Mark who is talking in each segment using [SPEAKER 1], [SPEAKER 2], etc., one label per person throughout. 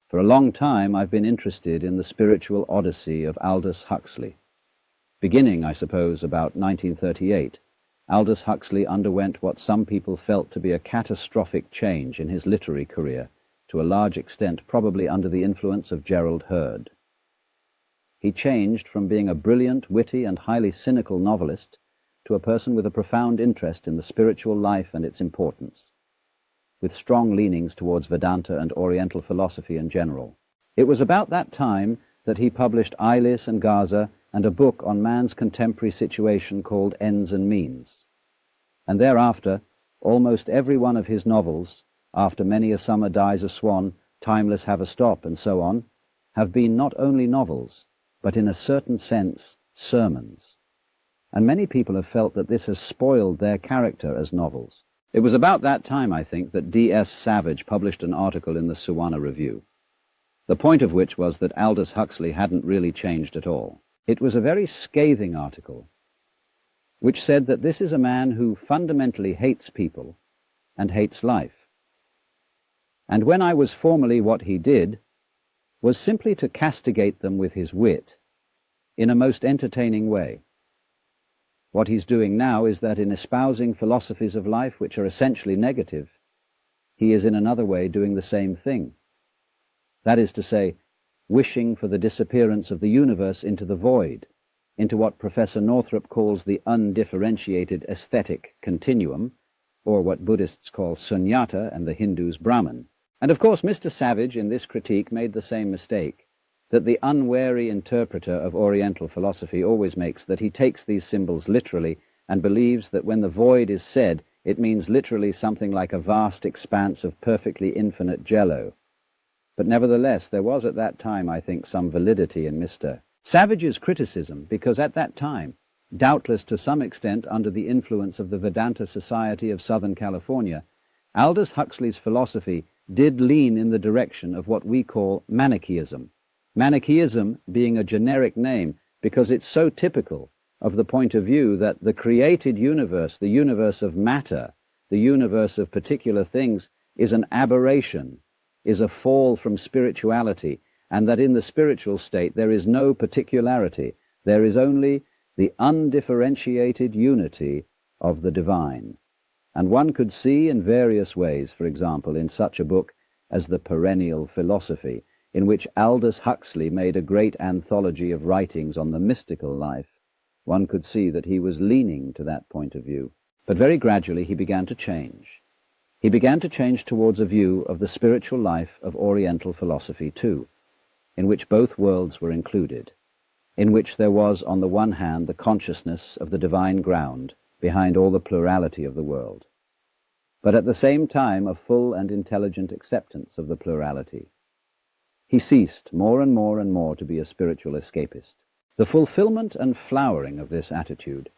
[SPEAKER 1] For a long time I've been interested in the spiritual odyssey of Aldous Huxley. Beginning, I suppose, about 1938, Aldous Huxley underwent what some people felt to be a catastrophic change in his literary career, to a large extent probably under the influence of Gerald Heard. He changed from being a brilliant, witty, and highly cynical novelist to a person with a profound interest in the spiritual life and its importance, with strong leanings towards Vedanta and Oriental philosophy in general. It was about that time that he published Eylis and Gaza and a book on man's contemporary situation called Ends and Means. And thereafter, almost every one of his novels, After Many a Summer Dies a Swan, Timeless Have a Stop, and so on, have been not only novels, but in a certain sense, sermons. And many people have felt that this has spoiled their character as novels. It was about that time, I think, that D.S. Savage published an article in the Suwana Review, the point of which was that Aldous Huxley hadn't really changed at all. It was a very scathing article, which said that this is a man who fundamentally hates people and hates life. And when I was formerly what he did, was simply to castigate them with his wit in a most entertaining way. What he's doing now is that in espousing philosophies of life which are essentially negative, he is in another way doing the same thing. That is to say, wishing for the disappearance of the universe into the void, into what Professor Northrop calls the undifferentiated aesthetic continuum, or what Buddhists call sunyata and the Hindus Brahman. And of course Mr. Savage in this critique made the same mistake that the unwary interpreter of Oriental philosophy always makes, that he takes these symbols literally and believes that when the void is said, it means literally something like a vast expanse of perfectly infinite jello. But nevertheless, there was at that time, I think, some validity in Mr. Savage's criticism, because at that time, doubtless to some extent under the influence of the Vedanta Society of Southern California, Aldous Huxley's philosophy did lean in the direction of what we call Manichaeism. Manichaeism being a generic name because it's so typical of the point of view that the created universe, the universe of matter, the universe of particular things, is an aberration, is a fall from spirituality, and that in the spiritual state there is no particularity, there is only the undifferentiated unity of the divine. And one could see in various ways, for example, in such a book as The Perennial Philosophy, in which Aldous Huxley made a great anthology of writings on the mystical life, one could see that he was leaning to that point of view. But very gradually he began to change. He began to change towards a view of the spiritual life of Oriental philosophy too, in which both worlds were included, in which there was, on the one hand, the consciousness of the divine ground behind all the plurality of the world, but at the same time a full and intelligent acceptance of the plurality. He ceased more and more to be a spiritual escapist. The fulfillment and flowering of this attitude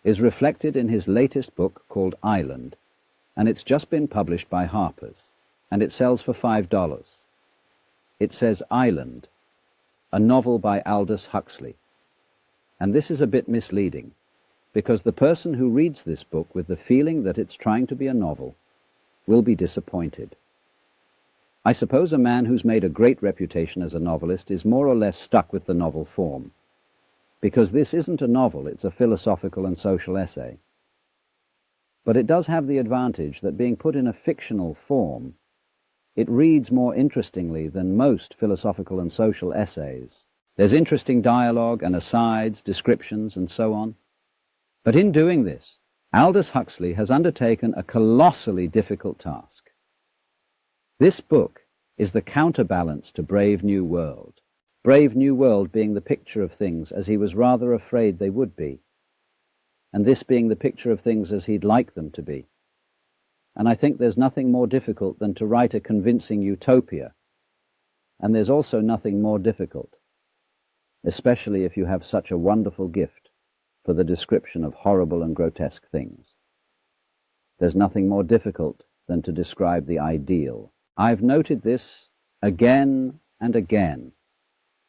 [SPEAKER 1] is reflected in his latest book called Island, and it's just been published by Harper's, and it sells for $5. It says Island, a novel by Aldous Huxley. And this is a bit misleading, because the person who reads this book with the feeling that it's trying to be a novel will be disappointed. I suppose a man who's made a great reputation as a novelist is more or less stuck with the novel form, because this isn't a novel, it's a philosophical and social essay. But it does have the advantage that being put in a fictional form, it reads more interestingly than most philosophical and social essays. There's interesting dialogue and asides, descriptions, and so on. But in doing this, Aldous Huxley has undertaken a colossally difficult task. This book is the counterbalance to Brave New World. Brave New World being the picture of things as he was rather afraid they would be, and this being the picture of things as he'd like them to be. And I think there's nothing more difficult than to write a convincing utopia, and there's also nothing more difficult, especially if you have such a wonderful gift for the description of horrible and grotesque things. There's nothing more difficult than to describe the ideal. I've noted this again and again,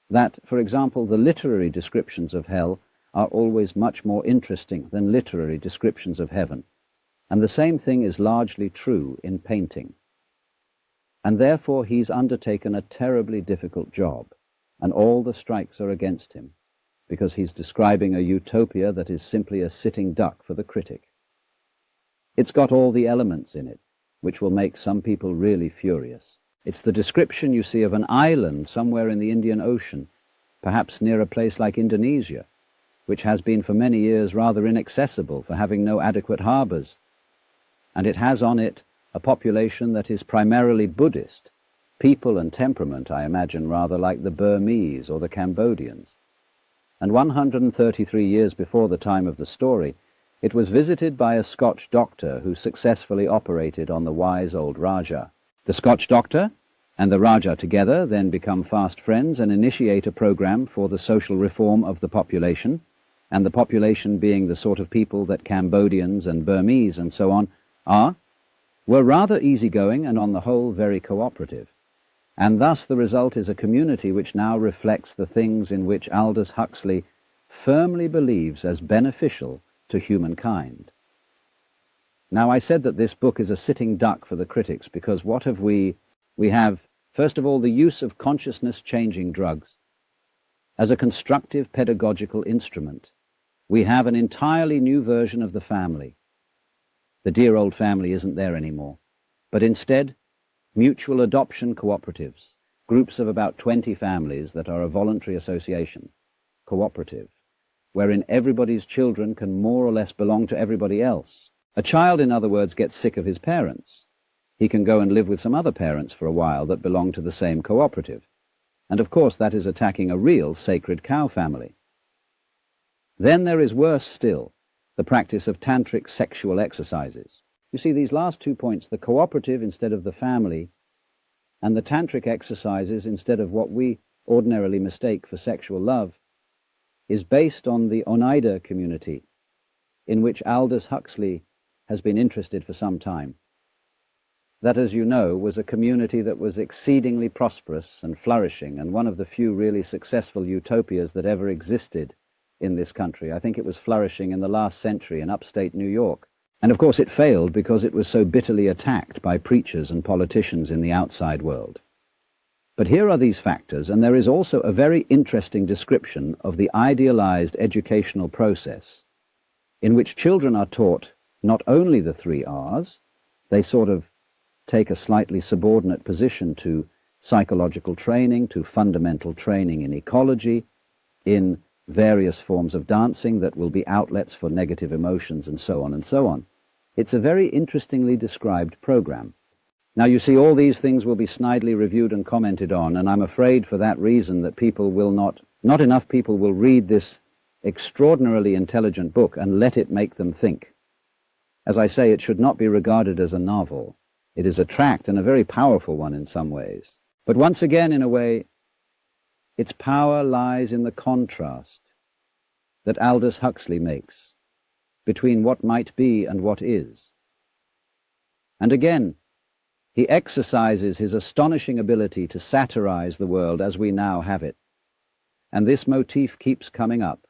[SPEAKER 1] that, for example, the literary descriptions of hell are always much more interesting than literary descriptions of heaven, and the same thing is largely true in painting. and therefore he's undertaken a terribly difficult job, and all the strikes are against him, because he's describing a utopia that is simply a sitting duck for the critic. It's got all the elements in it, which will make some people really furious. It's the description, you see, of an island somewhere in the Indian Ocean, perhaps near a place like Indonesia, which has been for many years rather inaccessible for having no adequate harbours. And it has on it a population that is primarily Buddhist, people and temperament, I imagine, rather like the Burmese or the Cambodians. And 133 years before the time of the story, it was visited by a Scotch doctor who successfully operated on the wise old Rajah. The Scotch doctor and the Rajah together then become fast friends and initiate a program for the social reform of the population, and the population being the sort of people that Cambodians and Burmese and so on were rather easygoing and on the whole very cooperative. And thus the result is a community which now reflects the things in which Aldous Huxley firmly believes as beneficial to humankind. Now, I said that this book is a sitting duck for the critics because what have we? We have, first of all, the use of consciousness-changing drugs as a constructive pedagogical instrument. We have an entirely new version of the family. The dear old family isn't there anymore, but instead, mutual adoption cooperatives, groups of about 20 families that are a voluntary association, cooperative, wherein everybody's children can more or less belong to everybody else. A child, in other words, gets sick of his parents. He can go and live with some other parents for a while that belong to the same cooperative. And of course that is attacking a real sacred cow family. Then there is worse still, the practice of tantric sexual exercises. You see, these last 2 points, the cooperative instead of the family, and the tantric exercises instead of what we ordinarily mistake for sexual love, is based on the Oneida community, in which Aldous Huxley has been interested for some time. That, as you know, was a community that was exceedingly prosperous and flourishing, and one of the few really successful utopias that ever existed in this country. I think it was flourishing in the last century in upstate New York. And of course it failed because it was so bitterly attacked by preachers and politicians in the outside world. But here are these factors, and there is also a very interesting description of the idealized educational process, in which children are taught not only the 3 R's, they sort of take a slightly subordinate position to psychological training, to fundamental training in ecology, in various forms of dancing that will be outlets for negative emotions, and so on and so on. It's a very interestingly described program. Now, you see, all these things will be snidely reviewed and commented on, and I'm afraid for that reason that people will not enough people will read this extraordinarily intelligent book and let it make them think. As I say, it should not be regarded as a novel. It is a tract, and a very powerful one in some ways. But once again, in a way, its power lies in the contrast that Aldous Huxley makes between what might be and what is. And again, he exercises his astonishing ability to satirize the world as we now have it. And this motif keeps coming up,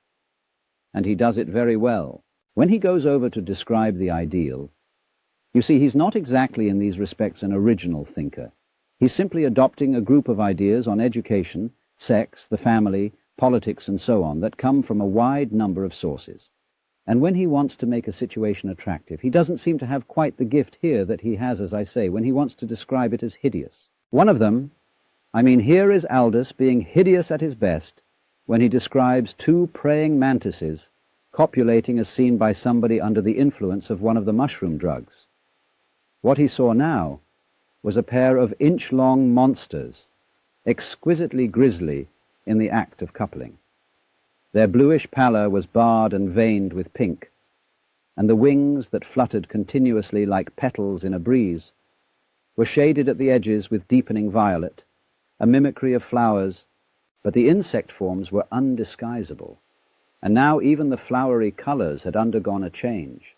[SPEAKER 1] and he does it very well. When he goes over to describe the ideal, you see, he's not exactly in these respects an original thinker. He's simply adopting a group of ideas on education, sex, the family, politics, and so on, that come from a wide number of sources. And when he wants to make a situation attractive, he doesn't seem to have quite the gift here that he has, as I say, when he wants to describe it as hideous. One of them, here is Aldous being hideous at his best when he describes 2 praying mantises copulating as seen by somebody under the influence of one of the mushroom drugs. What he saw now was a pair of inch-long monsters, exquisitely grisly in the act of coupling. Their bluish pallor was barred and veined with pink, and the wings that fluttered continuously like petals in a breeze were shaded at the edges with deepening violet, a mimicry of flowers, but the insect forms were undisguisable, and now even the flowery colors had undergone a change.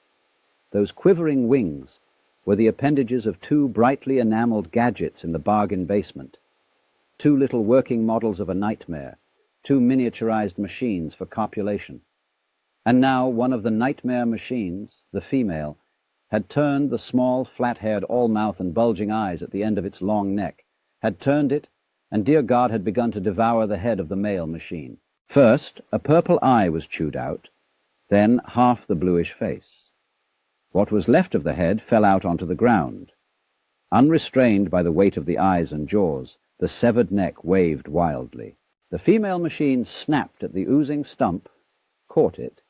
[SPEAKER 1] Those quivering wings were the appendages of 2 brightly enameled gadgets in the bargain basement, 2 little working models of a nightmare, 2 miniaturized machines for copulation. And now one of the nightmare machines, the female, had turned the small, flat-haired, all-mouth and bulging eyes at the end of its long neck, had turned it, and dear God had begun to devour the head of the male machine. First, a purple eye was chewed out, then half the bluish face. What was left of the head fell out onto the ground. Unrestrained by the weight of the eyes and jaws, the severed neck waved wildly. The female machine snapped at the oozing stump, caught it,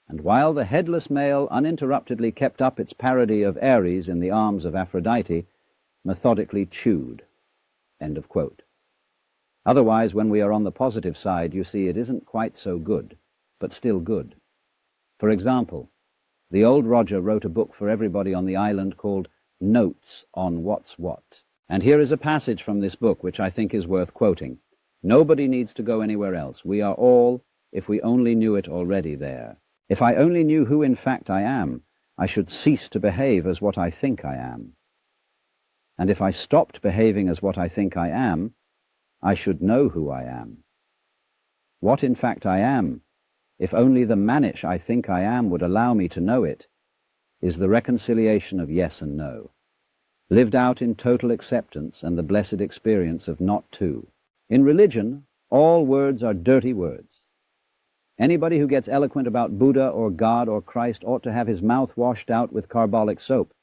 [SPEAKER 1] and while the headless male uninterruptedly kept up its parody of Ares in the arms of Aphrodite, methodically chewed. End of quote. Otherwise, when we are on the positive side, you see it isn't quite so good, but still good. For example, the old Roger wrote a book for everybody on the island called Notes on What's What. And here is a passage from this book which I think is worth quoting. Nobody needs to go anywhere else. We are all, if we only knew it, already there. If I only knew who in fact I am, I should cease to behave as what I think I am. And if I stopped behaving as what I think I am, I should know who I am. What in fact I am, if only the mannish I think I am would allow me to know it, is the reconciliation of yes and no, lived out in total acceptance and the blessed experience of not to. In religion, all words are dirty words. Anybody who gets eloquent about Buddha or God or Christ ought to have his mouth washed out with carbolic soap,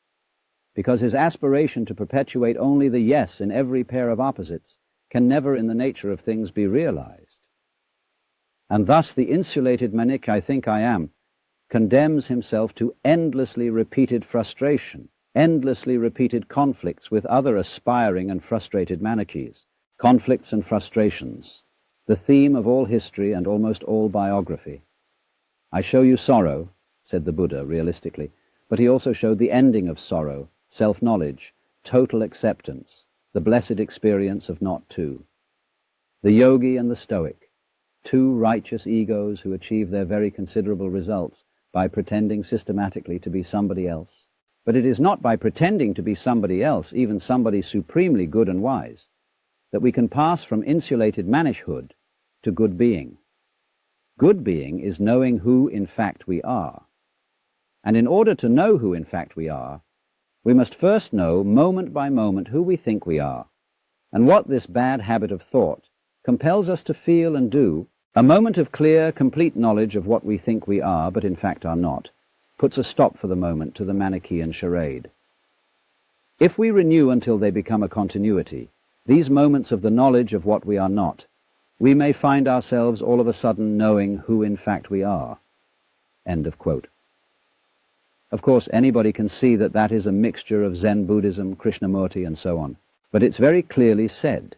[SPEAKER 1] because his aspiration to perpetuate only the yes in every pair of opposites can never in the nature of things be realized. And thus the insulated manic I think I am condemns himself to endlessly repeated frustration, endlessly repeated conflicts with other aspiring and frustrated manichees. Conflicts and frustrations, the theme of all history and almost all biography. I show you sorrow, said the Buddha realistically, but he also showed the ending of sorrow, self-knowledge, total acceptance, the blessed experience of not to. The yogi and the stoic, two righteous egos who achieve their very considerable results by pretending systematically to be somebody else. But it is not by pretending to be somebody else, even somebody supremely good and wise, that we can pass from insulated manishhood to good being. Good being is knowing who in fact we are. And in order to know who in fact we are, we must first know moment by moment who we think we are, and what this bad habit of thought compels us to feel and do. A moment of clear, complete knowledge of what we think we are, but in fact are not, puts a stop for the moment to the Manichaean charade. If we renew until they become a continuity, these moments of the knowledge of what we are not, we may find ourselves all of a sudden knowing who in fact we are. End of quote. Of course, anybody can see that that is a mixture of Zen Buddhism, Krishnamurti, and so on. But it's very clearly said.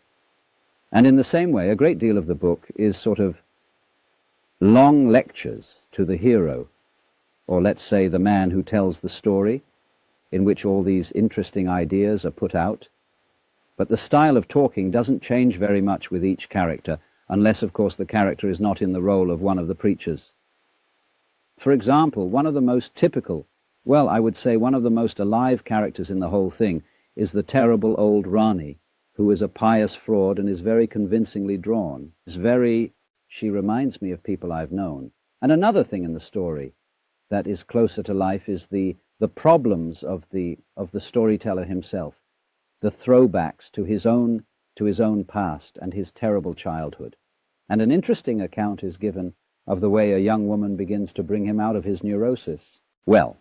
[SPEAKER 1] And in the same way, a great deal of the book is sort of long lectures to the hero, or let's say the man who tells the story, in which all these interesting ideas are put out. But the style of talking doesn't change very much with each character, unless, of course, the character is not in the role of one of the preachers. For example, one of the most typical, well, I would say one of the most alive characters in the whole thing is the terrible old Rani, who is a pious fraud and is very convincingly drawn. She reminds me of people I've known. And another thing in the story that is closer to life is the problems of the storyteller himself, the throwbacks to his own past and his terrible childhood. And an interesting account is given of the way a young woman begins to bring him out of his neurosis. Well,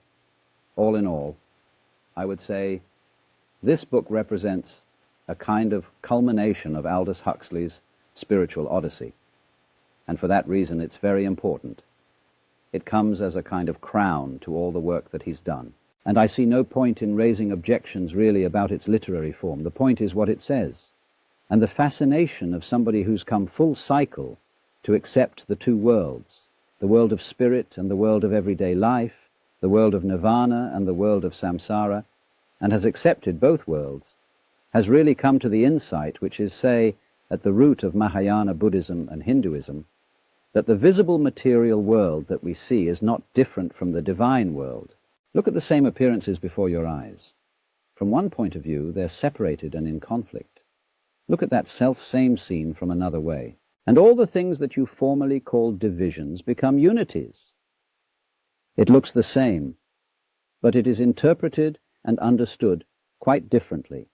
[SPEAKER 1] all in all, I would say this book represents a kind of culmination of Aldous Huxley's spiritual odyssey. And for that reason, it's very important. It comes as a kind of crown to all the work that he's done. And I see no point in raising objections really about its literary form. The point is what it says. And the fascination of somebody who's come full cycle to accept the two worlds, the world of spirit and the world of everyday life, the world of nirvana and the world of samsara, and has accepted both worlds, has really come to the insight, which is, say, at the root of Mahayana Buddhism and Hinduism, that the visible material world that we see is not different from the divine world. Look at the same appearances before your eyes. From one point of view, they're separated and in conflict. Look at that self-same scene from another way, and all the things that you formerly called divisions become unities. It looks the same, but it is interpreted and understood quite differently.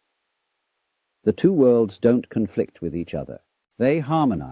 [SPEAKER 1] The two worlds don't conflict with each other. They harmonize.